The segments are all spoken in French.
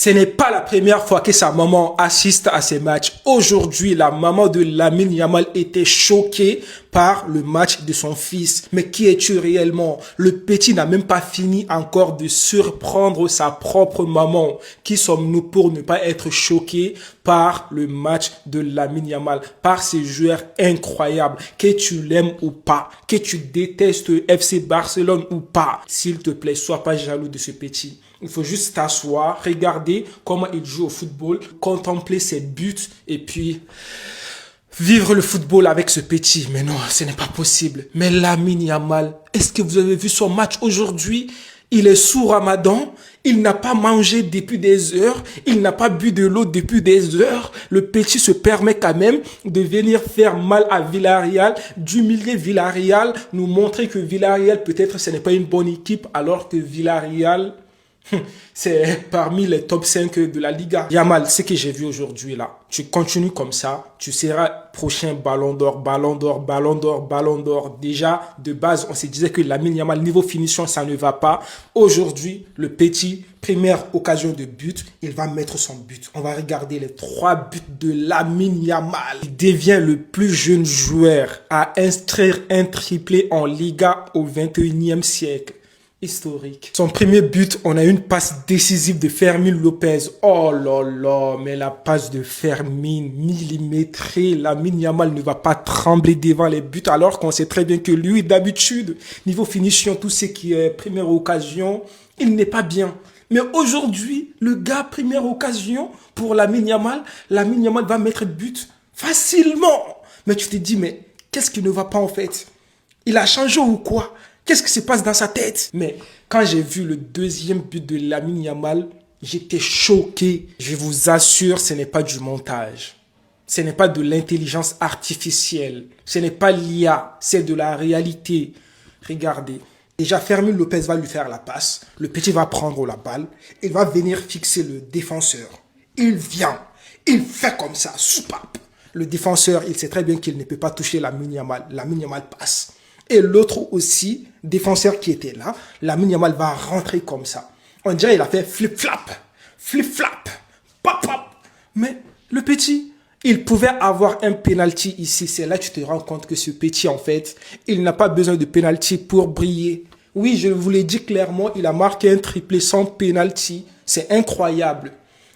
Ce n'est pas la première fois que sa maman assiste à ces matchs. Aujourd'hui, la maman de Lamine Yamal était choquée par le match de son fils. Mais qui es-tu réellement? Le petit n'a même pas fini encore de surprendre sa propre maman. Qui sommes-nous pour ne pas être choqués par le match de Lamine Yamal, par ces joueurs incroyables, que tu l'aimes ou pas, que tu détestes FC Barcelone ou pas? S'il te plaît, sois pas jaloux de ce petit. Il faut juste t'asseoir, regarder comment il joue au football, contempler ses buts et puis vivre le football avec ce petit. Mais non, ce n'est pas possible. Mais Lamine Yamal, est-ce que vous avez vu son match aujourd'hui? Il est sous Ramadan, il n'a pas mangé depuis des heures, il n'a pas bu de l'eau depuis des heures. Le petit se permet quand même de venir faire mal à Villarreal, d'humilier Villarreal, nous montrer que Villarreal peut-être ce n'est pas une bonne équipe alors que Villarreal... c'est parmi les top 5 de la Liga. Yamal, ce que j'ai vu aujourd'hui là, tu continues comme ça, tu seras prochain ballon d'or, ballon d'or, ballon d'or, ballon d'or. Déjà, de base, on se disait que Lamine Yamal, niveau finition, ça ne va pas. Aujourd'hui, le petit, première occasion de but, il va mettre son but. On va regarder les 3 buts de Lamine Yamal. Il devient le plus jeune joueur à inscrire un triplé en Liga au 21e siècle. Historique. Son premier but, on a une passe décisive de Fermin Lopez. Oh là là, mais la passe de Fermin, millimétrée. Lamine Yamal ne va pas trembler devant les buts alors qu'on sait très bien que lui, d'habitude, niveau finition, tout ce qui est première occasion, il n'est pas bien. Mais aujourd'hui, le gars, première occasion pour Lamine Yamal va mettre but facilement. Mais tu te dis, mais qu'est-ce qui ne va pas en fait? Il a changé ou quoi? Qu'est-ce qui se passe dans sa tête? Mais quand j'ai vu le deuxième but de Lamine Yamal, j'étais choqué. Je vous assure, ce n'est pas du montage. Ce n'est pas de l'intelligence artificielle. Ce n'est pas l'IA, c'est de la réalité. Regardez. Déjà, Fermin Lopez va lui faire la passe. Le petit va prendre la balle. Il va venir fixer le défenseur. Il vient. Il fait comme ça. Soupape. Le défenseur, il sait très bien qu'il ne peut pas toucher Lamine Yamal. Lamine Yamal passe. Et l'autre aussi, défenseur qui était là, Lamine Yamal va rentrer comme ça. On dirait qu'il a fait flip-flap, pop, pop. Mais le petit, il pouvait avoir un penalty ici. C'est là que tu te rends compte que ce petit, en fait, il n'a pas besoin de penalty pour briller. Oui, je vous l'ai dit clairement, il a marqué un triplé sans penalty. C'est incroyable.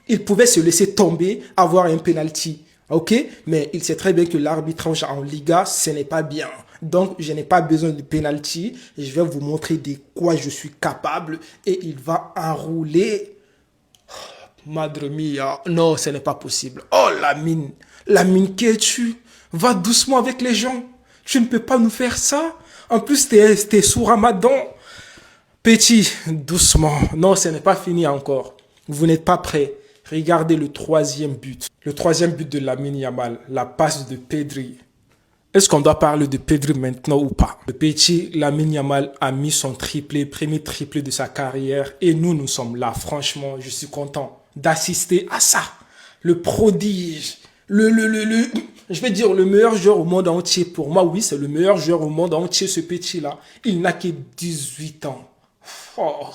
Il pouvait se laisser tomber, avoir un penalty. Ok? Mais il sait très bien que l'arbitrage en Liga, ce n'est pas bien. Donc, je n'ai pas besoin de penalty. Je vais vous montrer de quoi je suis capable. Et il va enrouler. Madre mia. Non, ce n'est pas possible. Oh, Lamine. Lamine, qui es-tu? Va doucement avec les gens. Tu ne peux pas nous faire ça. En plus, t'es sous Ramadan. Petit, doucement. Non, ce n'est pas fini encore. Vous n'êtes pas prêts. Regardez le troisième but. Le troisième but de Lamine Yamal. La passe de Pedri. Est-ce qu'on doit parler de Pedri maintenant ou pas? Le petit Lamine Yamal a mis son triplé, premier triplé de sa carrière. Et nous sommes là. Franchement, je suis content d'assister à ça. Le prodige. Je vais dire le meilleur joueur au monde entier. Pour moi, oui, c'est le meilleur joueur au monde entier, ce petit-là. Il n'a que 18 ans. Oh,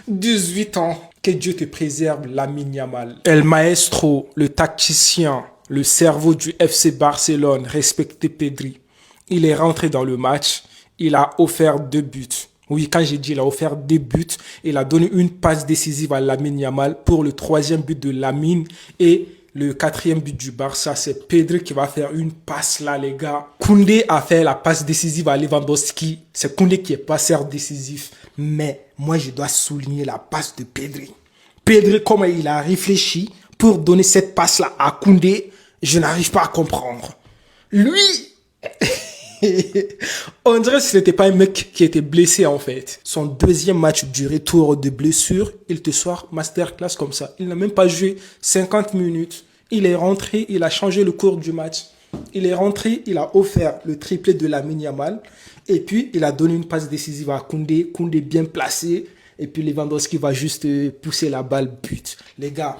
18 ans. Que Dieu te préserve, Lamine Yamal. El Maestro, le tacticien, le cerveau du FC Barcelone, respecté Pedri. Il est rentré dans le match. Il a offert 2 buts. Oui, quand j'ai dit il a offert 2 buts, il a donné une passe décisive à Lamine Yamal pour le 3e but de Lamine. Et le 4e but du Barça, c'est Pedri qui va faire une passe là, les gars. Koundé a fait la passe décisive à Lewandowski. C'est Koundé qui est passeur décisif. Mais moi, je dois souligner la passe de Pedri. Pedri, comment il a réfléchi pour donner cette passe-là à Koundé, je n'arrive pas à comprendre. Lui, on dirait que ce n'était pas un mec qui était blessé en fait. Son 2e match du retour de blessure, il te sort masterclass comme ça. Il n'a même pas joué 50 minutes. Il est rentré, il a changé le cours du match. Il est rentré, il a offert le triplé de Lamine Yamal. Et puis, il a donné une passe décisive à Koundé. Koundé bien placé. Et puis, Lewandowski va juste pousser la balle but. Les gars,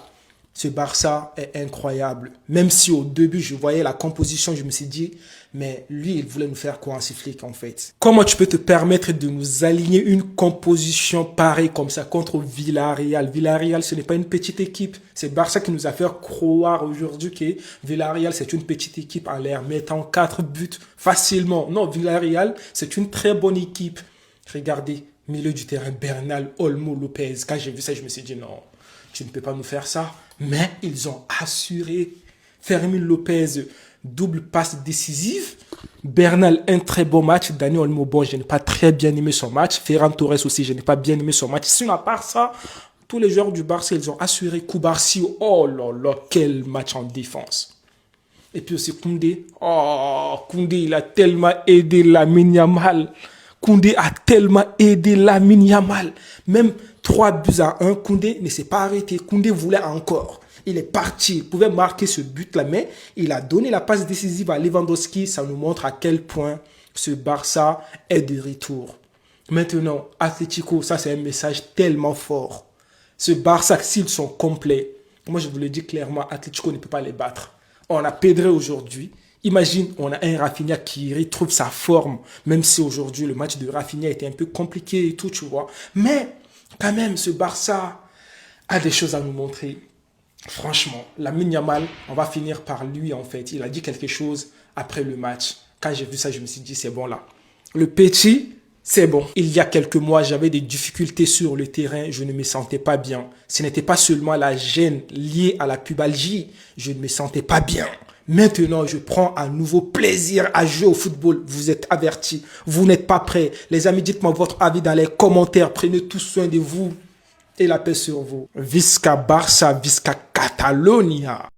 Ce Barça est incroyable. Même si au début, je voyais la composition, je me suis dit, mais lui, il voulait nous faire quoi, ce flic, en fait? Comment tu peux te permettre de nous aligner une composition pareille comme ça contre Villarreal? Villarreal, ce n'est pas une petite équipe. C'est Barça qui nous a fait croire aujourd'hui que Villarreal, c'est une petite équipe en l'air, mettant 4 buts facilement. Non, Villarreal, c'est une très bonne équipe. Regardez, milieu du terrain, Bernal, Olmo, Lopez. Quand j'ai vu ça, je me suis dit, non, tu ne peux pas nous faire ça. Mais ils ont assuré. Fermín Lopez, double passe décisive. Bernal, un très beau match. Dani Olmo, bon, je n'ai pas très bien aimé son match. Ferran Torres aussi, je n'ai pas bien aimé son match. Sinon, à part ça, tous les joueurs du Barça, ils ont assuré. Koubarsi, oh là là, quel match en défense. Et puis aussi Koundé. Oh, Koundé, il a tellement aidé Lamine Yamal. Koundé a tellement aidé Lamine Yamal. Même 3-1, Koundé ne s'est pas arrêté. Koundé voulait encore. Il est parti. Il pouvait marquer ce but-là, mais il a donné la passe décisive à Lewandowski. Ça nous montre à quel point ce Barça est de retour. Maintenant, Atlético, ça c'est un message tellement fort. Ce Barça, s'ils sont complets, moi je vous le dis clairement, Atlético ne peut pas les battre. On a Pedré aujourd'hui. Imagine, on a un Rafinha qui retrouve sa forme, même si aujourd'hui le match de Rafinha était un peu compliqué et tout, tu vois. Mais quand même, ce Barça a des choses à nous montrer. Franchement, Lamine Yamal, on va finir par lui en fait. Il a dit quelque chose après le match. Quand j'ai vu ça, je me suis dit, c'est bon là. Le petit, c'est bon. Il y a quelques mois, j'avais des difficultés sur le terrain. Je ne me sentais pas bien. Ce n'était pas seulement la gêne liée à la pubalgie. Je ne me sentais pas bien. Maintenant, je prends un nouveau plaisir à jouer au football. Vous êtes avertis. Vous n'êtes pas prêts. Les amis, dites-moi votre avis dans les commentaires. Prenez tout soin de vous et la paix sur vous. Visca Barça, Visca Catalonia.